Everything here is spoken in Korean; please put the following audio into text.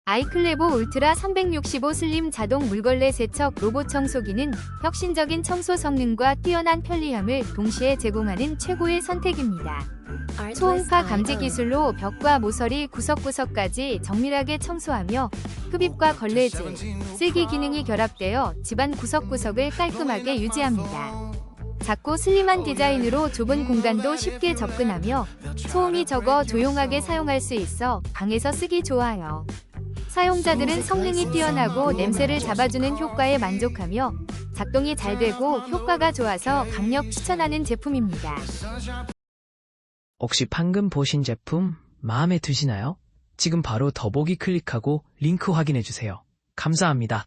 아이클레보 울트라 365 슬림 자동 물걸레 세척 로봇 청소기는 혁신적인 청소 성능과 뛰어난 편리함을 동시에 제공하는 최고의 선택입니다. 초음파 감지 기술로 벽과 모서리 구석구석까지 정밀하게 청소하며 흡입과 걸레질, 쓸기 기능이 결합되어 집안 구석구석을 깔끔하게 유지합니다. 작고 슬림한 디자인으로 좁은 공간도 쉽게 접근하며 소음이 적어 조용하게 사용할 수 있어 방에서 쓰기 좋아요. 사용자들은 성능이 뛰어나고 냄새를 잡아주는 효과에 만족하며 작동이 잘 되고 효과가 좋아서 강력 추천하는 제품입니다. 혹시 방금 보신 제품 마음에 드시나요? 지금 바로 더보기 클릭하고 링크 확인해주세요. 감사합니다.